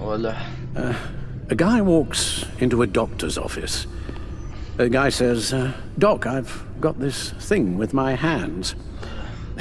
Hola. A guy walks into a doctor's office. The guy says, Doc, I've got this thing with my hands.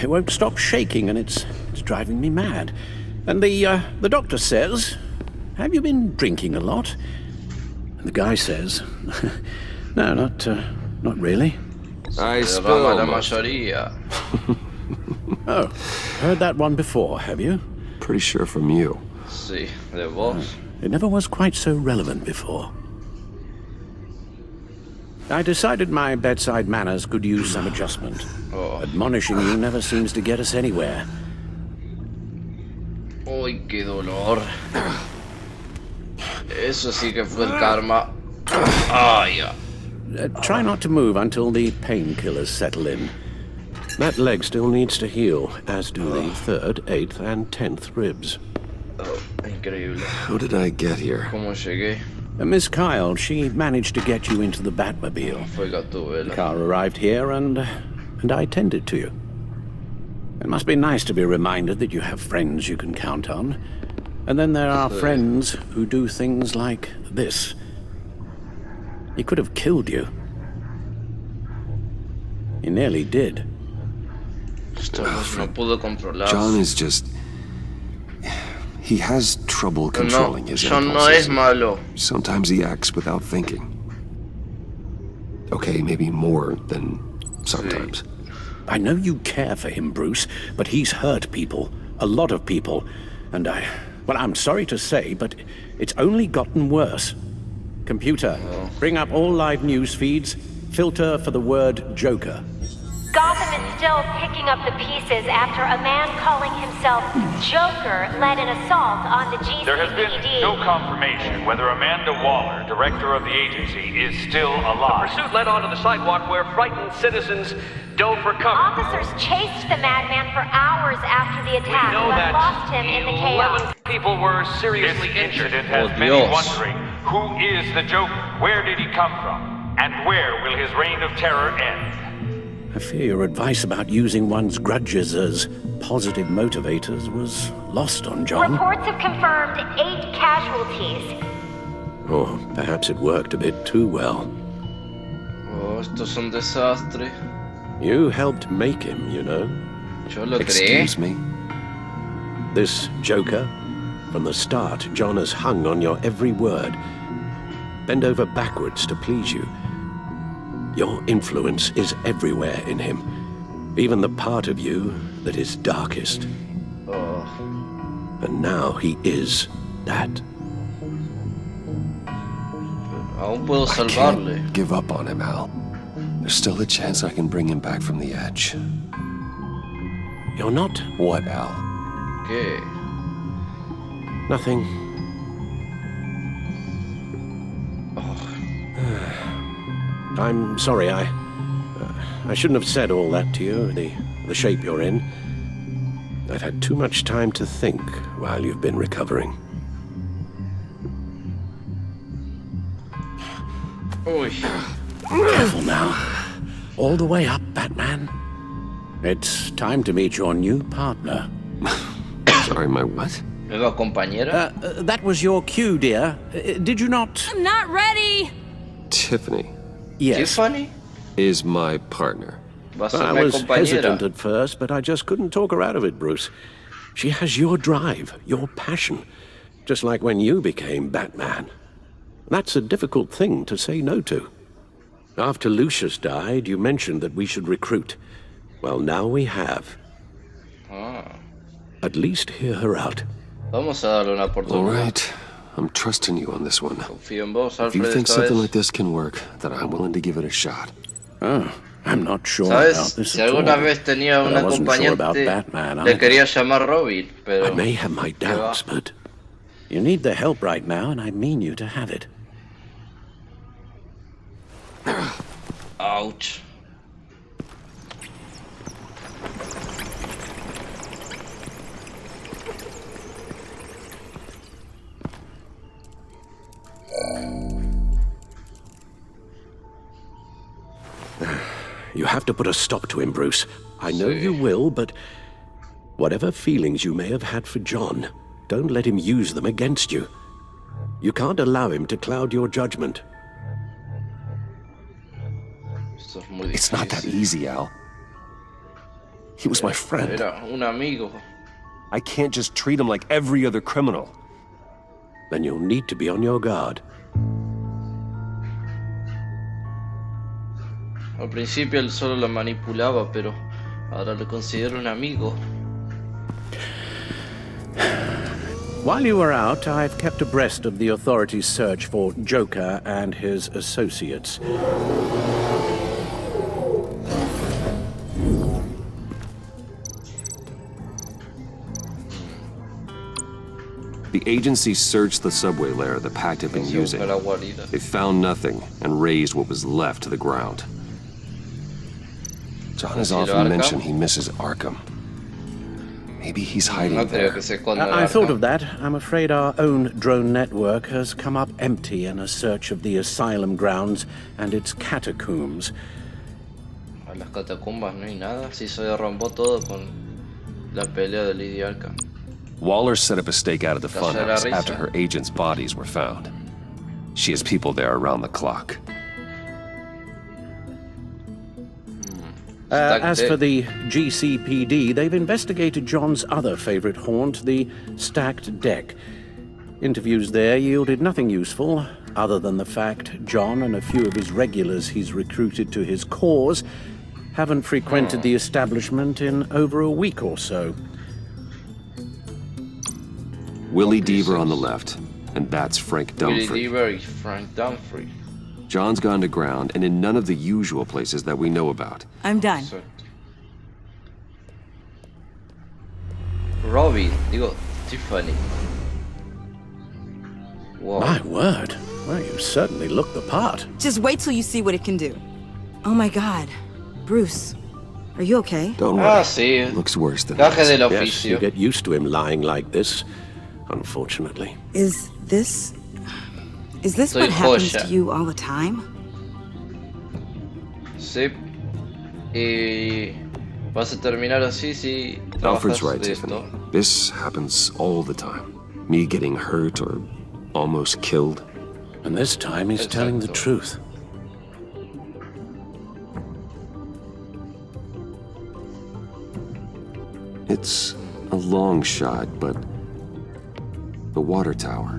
It won't stop shaking and it's driving me mad. And the doctor says, have you been drinking a lot? And the guy says, no, not really. I spill La most. mayoría. Oh, heard that one before, have you? Pretty sure from you. Sí, de vos. It never was quite so relevant before. I decided my bedside manners could use some adjustment. Oh. Admonishing you never seems to get us anywhere. Uy, qué dolor. Eso sí que fue el karma. Ay, ya. Try not to move until the painkillers settle in. That leg still needs to heal, as do the 3rd, 8th, and 10th ribs. Oh, increíble. How did I get here? ¿Cómo llegué? Miss Kyle, she managed to get you into the Batmobile. Fue Gatúbela. The car arrived here, and I tended to you. It must be nice to be reminded that you have friends you can count on. And then there are friends who do things like this. He could have killed you. He nearly did. Esto no pudo controlar. John is just... He has trouble controlling his John no impulses. es malo. Sometimes he acts without thinking. Okay, maybe more than sometimes. I know you care for him, Bruce, but he's hurt people. A lot of people. And well, I'm sorry to say, but it's only gotten worse. Computer, bring up all live news feeds. Filter for the word Joker. Gotham is still picking up the pieces after a man calling himself Joker led an assault on the GCPD. There has been no confirmation whether Amanda Waller, director of the agency, is still alive. The pursuit led onto the sidewalk where frightened citizens dove for cover. Officers chased the madman for hours after the attack, We know but that lost him in the 11 chaos. people were This seriously injured. incident has Oh, many Dios. wondering, who is the Joker? Where did he come from? And where will his reign of terror end? I fear your advice about using one's grudges as positive motivators was lost on John. Reports have confirmed 8 casualties. Or perhaps it worked a bit too well. Oh, esto es un desastre. You helped make him, you know. Yo lo creé. Excuse me? This Joker, from the start, John has hung on your every word. Bend over backwards to please you. Your influence is everywhere in him. Even the part of you that is darkest. Oh, And now he is that. aún puedo I salvarle. can't give up on him, Al. There's still a chance I can bring him back from the edge. You're not What, Al? ¿Qué? nothing. I'm sorry, I shouldn't have said all that to you, the shape you're in. I've had too much time to think while you've been recovering. Uy. Careful now. All the way up, Batman. It's time to meet your new partner. Sorry, my what? Nueva compañera. That was your cue, dear. Did you not? I'm not ready. Tiffany Yes. Tiffany. is my partner. Va a ser I mi was hesitant compañera. at first, but I just couldn't talk her out of it, Bruce. She has your drive, your passion, just like when you became Batman. That's a difficult thing to say no to. After Lucius died, you mentioned that we should recruit. Well, now we have. Ah, At least hear her out. vamos a darle una All oportunidad. right. I'm trusting you on this one. Confío en vos, If you Alfred, think esta something vez. like this can work, then I'm willing to give it a shot. Oh, I'm not sure ¿Sabes? about this Si at alguna all. vez tenía But I una wasn't sure about acompañante, Batman le either. quería llamar Robin, pero... I may have my doubts, but you need the help right now, and I mean you to have it. Ouch. You have to put a stop to him, Bruce. I know Sí. you will, but whatever feelings you may have had for John, don't let him use them against you. You can't allow him to cloud your judgment. Esto es muy It's not that difícil. easy, Al. He was my friend. Era un amigo. I can't just treat him like every other criminal. Then you'll need to be on your guard. Al principio él solo lo manipulaba, pero ahora lo considero un amigo. While you were out, I've kept abreast of the authorities' search for Joker and his associates. The agency searched the subway layer the Pact had been using. They found nothing and razed what was left to the ground. John has often mentioned he misses Arkham. Maybe he's hiding No creo there. que se esconda en I thought Arkham. of that. I'm afraid our own drone network has come up empty in a search of the asylum grounds and its catacombs. A las catacumbas no hay nada. Sí, se derrumbó todo con la pelea de Lady Arkham. Waller set up a stakeout at the Casa de la funhouse Risa. after her agents' bodies were found. She has people there around the clock. As for the GCPD, they've investigated John's other favorite haunt, the stacked deck. Interviews there yielded nothing useful, other than the fact John and a few of his regulars he's recruited to his cause haven't frequented the establishment in over a week or so. Willie Deaver on the left, and that's Frank Willie Dumfrey. Deaver y Frank Dumfrey. John's gone to ground and in none of the usual places that we know about. I'm done. Exacto. Robin, digo, Tiffany. Wow. My word. Well, you certainly look the part. Just wait till you see what it can do. Oh my God. Bruce, are you okay? Don't worry. Ah, sí. Looks worse than Gaje that. del Yes, you oficio. get used to him lying like this, unfortunately. Is this Soy what happens joya. to you all the time? Sí. Y vas a terminar así si Alfred's trabajas right, de Tiffany. esto. This happens all the time. Me getting hurt or almost killed. And this time he's telling the Exacto. truth. It's a long shot, but the water tower,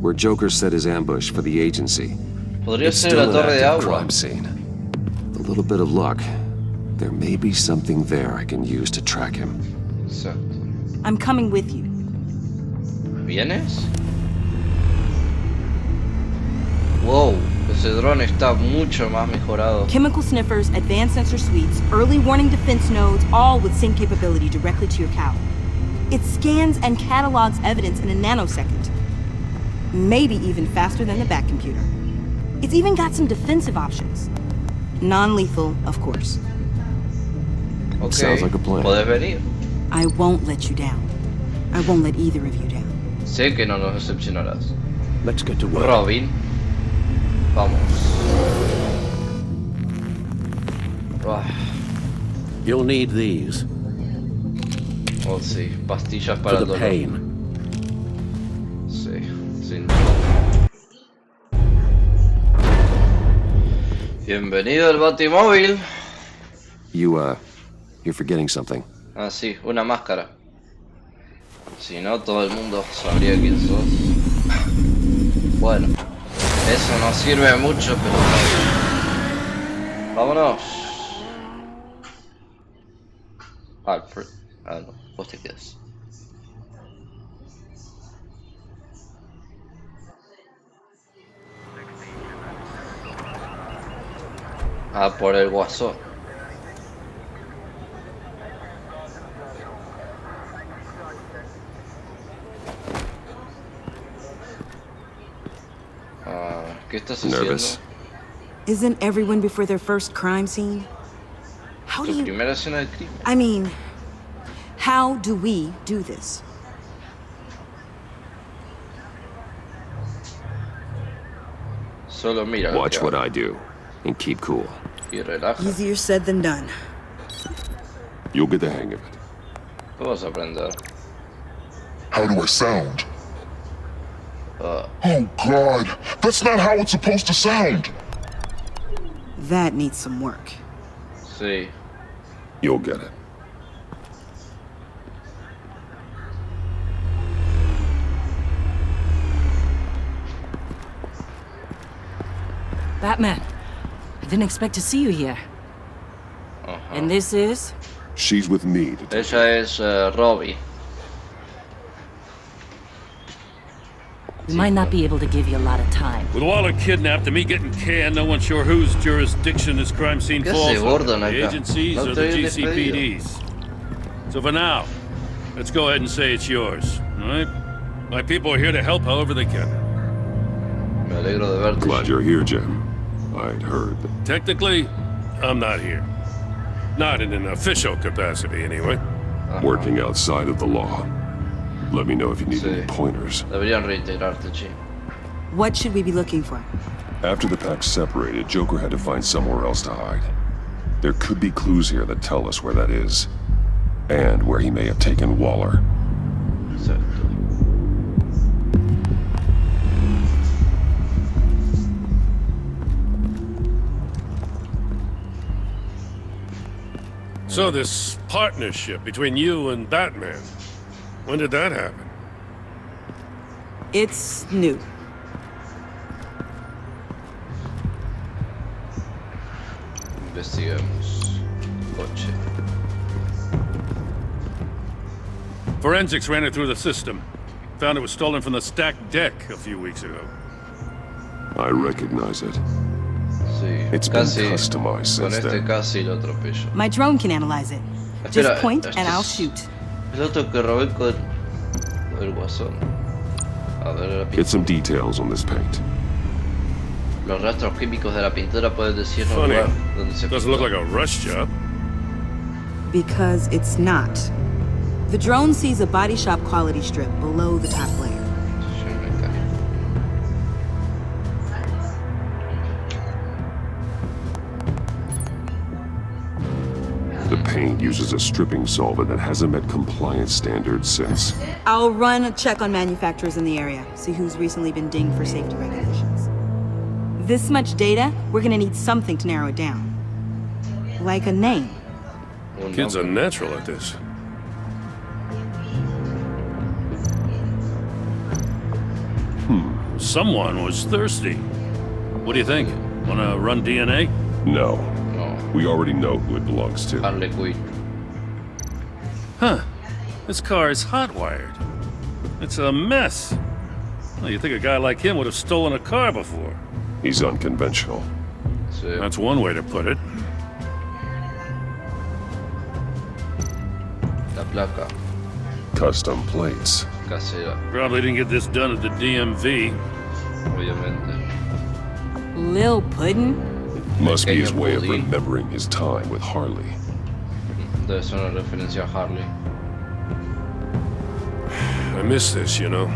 where Joker set his ambush for the agency, Podría it's ser still la an torre de active agua. crime scene. With a little bit of luck, there may be something there I can use to track him. Exacto. I'm coming with you. ¿Vienes? Wow, ese dron está mucho más mejorado. Chemical sniffers, advanced sensor suites, early warning defense nodes, all with sync capability directly to your cow. It scans and catalogs evidence in a nanosecond. Maybe even faster than the back computer. It's even got some defensive options. Non-lethal, of course. Ok, Sounds like a plan. podés venir. I won't let you down. I won't let either of you down. Sé que no nos decepcionarás. Let's get to work. Robin. Vamos. Ah, You'll need these oh, sí, pastillas for para el the dolor. pain. Sí, sin duda. Bienvenido al Batimóvil. You're forgetting something. Ah, sí, una máscara. Si no, todo el mundo sabría quién sos. Bueno, eso no sirve mucho, pero... Vámonos. Alfred. Ah, no, vos te quedas. Ah, por el guasón. ¿Qué estás haciendo? Nervous. Isn't everyone before their first crime scene? How do Tu you... primera escena del crimen. I mean, how do we do this? Solo mira. Watch what I do and keep cool. Y relaja. Easier said than done. You'll get the hang of it. Tú vas a aprender. How do I sound? Oh God, that's not how it's supposed to sound. That needs some work. Sí. You'll get it. Batman, I didn't expect to see you here. And this is? She's with me. Ella es Robbie. We might not be able to give you a lot of time. With Waller kidnapped and me getting canned, no one's sure whose jurisdiction this crime scene falls under. The agencies or the GCPD's. So for now, let's go ahead and say it's yours, all right? My people are here to help however they can. Me alegro de verte. Glad you're here, Jim. I'd heard that. Technically, I'm not here. Not in an official capacity, anyway. Working outside of the law. Let me know if you need any pointers. Deberían reintegrarte, Chi. What should we be looking for? After the pack separated, Joker had to find somewhere else to hide. There could be clues here that tell us where that is. And where he may have taken Waller. Exacto. So this partnership between you and Batman, when did that happen? It's new. Investigamos. Coche. Forensics ran it through the system. Found it was stolen from the stacked deck a few weeks ago. I recognize it. Sí. It's Casi, been customized con since este then. casi lo atropello. My drone can analyze it. Espera, Just point este and I'll es shoot. El otro que robé con el guasón. A ver, la Get some pintura. details on this paint. Los rastros químicos de la pintura pueden decirnos el Funny. lugar donde se Doesn't look pintó. like a rush job. Because it's not. The drone sees a body shop quality strip below the top layer. Yo me caí. The paint uses a stripping solvent that hasn't met compliance standards since. I'll run a check on manufacturers in the area, see who's recently been dinged for safety regulations. This much data, we're gonna need something to narrow it down. Like a name. Un Kid's a nombre. natural at this. Someone was thirsty. What do you think? Wanna run DNA? No. No, We already know who it belongs to. Harley Quinn. Huh. This car is hot-wired. It's a mess. Well, you'd think a guy like him would have stolen a car before. He's unconventional. Sí. That's one way to put it. La placa. Custom plates. Casera, Probably didn't get this done at the DMV. obviamente. Lil Puddin'? Must be his Pequeño way of Budín. remembering his time with Harley. Debe ser una referencia a Harley. I miss this, you know.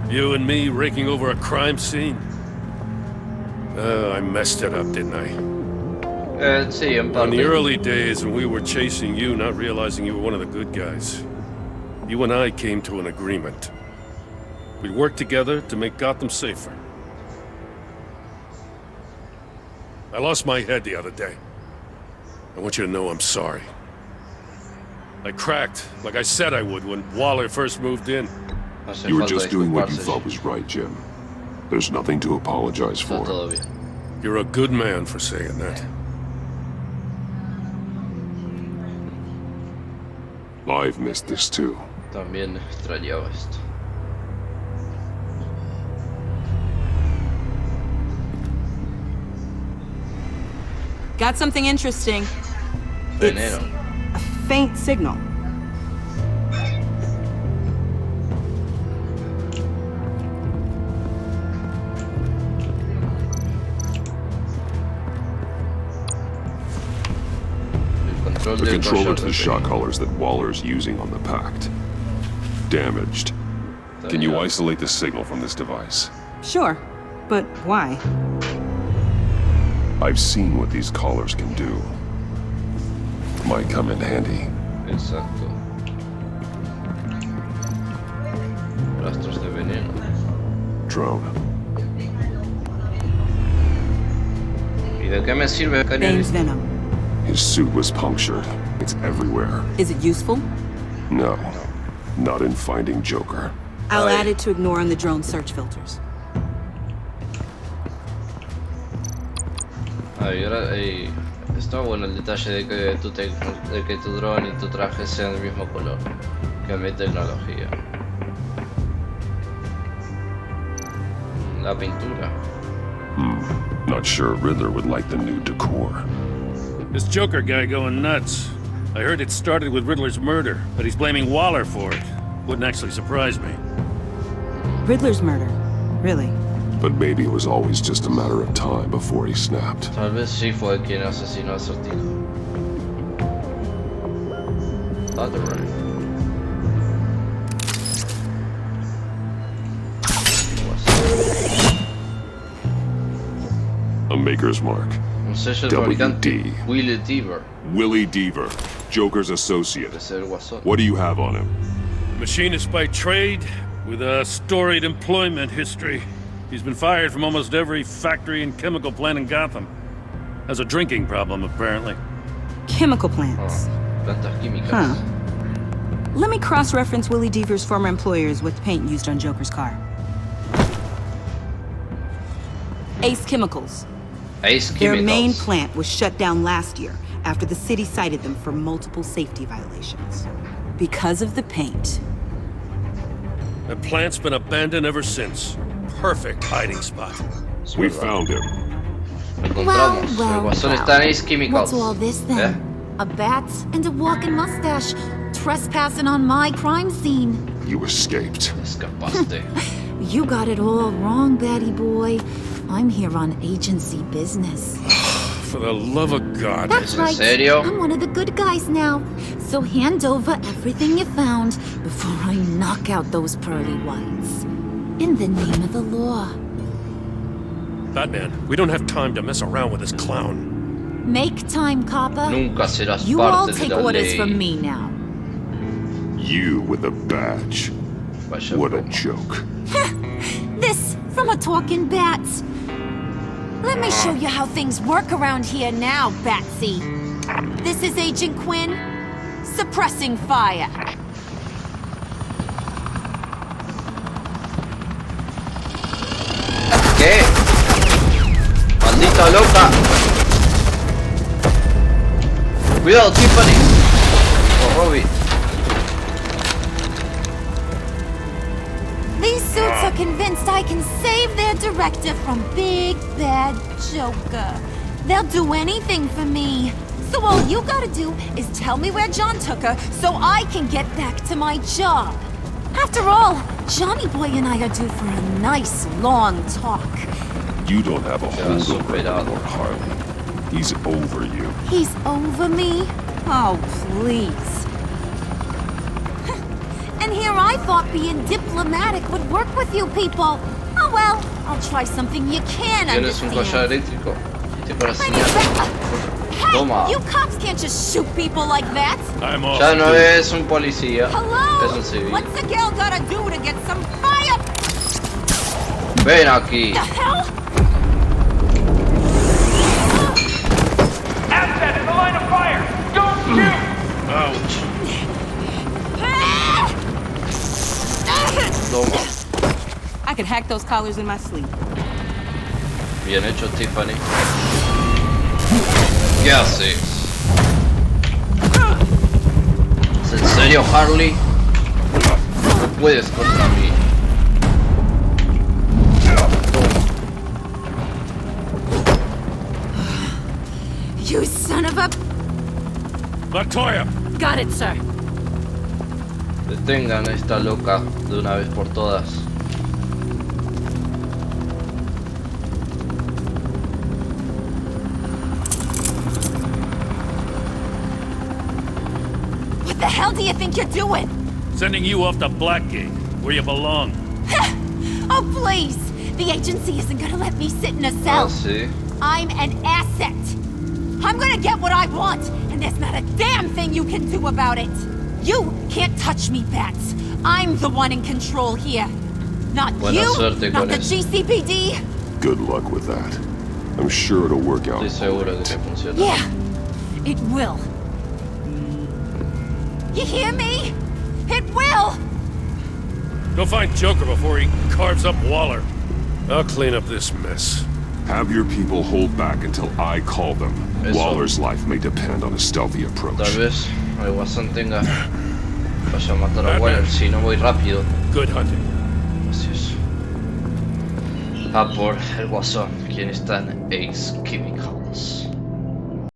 You and me raking over a crime scene. I messed it up, didn't I? Sí, en In parte. the early days when we were chasing you, not realizing you were one of the good guys, you and I came to an agreement. We'd work together to make Gotham safer. I lost my head the other day. I want you to know I'm sorry. I cracked, like I said I would when Waller first moved in. Hace You were falta just doing what you disculparse, thought was right, Jim. There's nothing to apologize Está for. todo bien. You're a good man for saying that. I've missed this too. También extrañaba esto. Got something interesting. Veneno. A faint signal. El control The del controller collar to de the shot peligro. collars that Waller's using on the Pact. Damaged. Can you Dañado. isolate the signal from this device? Sure, but why? I've seen what these collars can do. Might come in handy. Exacto. Rastros de veneno. drone. ¿Y de qué me sirve, Bane's venom. His suit was punctured. It's everywhere. Is it useful? No, not in finding Joker. I'll add it to ignore on the drone search filters. Está bueno el detalle de que tu dron y tu traje sean del mismo color. Que mi tecnología. La pintura. Not sure Riddler would like the new decor. This Joker guy going nuts. I heard it started with Riddler's murder, but he's blaming Waller for it. Wouldn't actually surprise me. Riddler's murder? Really? But maybe it was always just a matter of time before he snapped. Tal vez sí fue quien asesinó a Acertijo. Other right. A maker's mark. Un sello de fabricante. Willie Deaver. Willie Deaver, Joker's associate. What do you have on him? Machinist by trade, with a storied employment history. He's been fired from almost every factory and chemical plant in Gotham. Has a drinking problem, apparently. Chemical plants. Plantas químicas. Huh. Let me cross-reference Willie Deaver's former employers with paint used on Joker's car. Ace Chemicals. Ace Chemicals. Their main plant was shut down last year after the city cited them for multiple safety violations. Because of the paint. The plant's been abandoned ever since. Perfect hiding spot. We found him. Encontramos. El Guasón está en Ace Chemicals. What's all this then? A bat and a walking mustache, trespassing on my crime scene. You escaped. Escapaste. You got it all wrong, Batty boy. I'm here on agency business. For the love of God. That's right. Serio? I'm one of the good guys now. So hand over everything you found before I knock out those pearly whites. In the name of the law. Batman, we don't have time to mess around with this clown. Make time, Copper. Nunca serás You parte all de take la orders ley. from me now. You with a badge. Vaya What a broma. joke. This from a talking bat. Let me show you how things work around here now, Batsy. This is Agent Quinn, suppressing fire. ¿Qué? ¡Maldita loca! ¡Cuidado, Tiffany! O Robbie. These suits are convinced I can save their director from Big Bad Joker. They'll do anything for me. So all you gotta do is tell me where John took her so I can get back to my job. After all, Johnny Boy and I are due for a nice long talk. You don't have a holdover anymore, Harley. He's over you. He's over me? Oh, please. And here I thought being diplomatic would work with you people. Oh well, I'll try something you can Tienes un collar understand. eléctrico. Te para señalar. Toma. You cops can't just shoot people like that. I'm off. Ya no es un policía. Hello? Es un civil. What's the girl gotta do to get some fire? Ven aquí. The hell? Asset in the line of fire! Don't shoot! Ouch. Toma. I could hack those collars in my sleep. Bien hecho, Tiffany. ¿Qué haces? ¿Es en serio, Harley? No puedes contra mí. You son of a... Latoya! Got it, sir. Detengan a esta loca de una vez por todas. What the hell do you think you're doing? Sending you off to Blackgate, where you belong. Oh, please! The agency isn't gonna let me sit in a cell. Ah, sí. I'm an asset. I'm gonna get what I want, and there's not a damn thing you can do about it. You can't touch me, Bats. I'm the one in control here. Not Buena you, suerte not con the eso. GCPD. Good luck with that. I'm sure it'll work out. Estoy seguro que te funciona. Yeah, it will. You hear me? It will! Go find Joker before he carves up Waller. I'll clean up this mess. Have your people hold back until I call them. Eso. Waller's life may depend on a stealthy approach. Tal vez el Guasón tenga... vaya a matar a Waller si no voy rápido. Good hunting. Gracias. A por el Guasón, quien está en Ace Chemicals.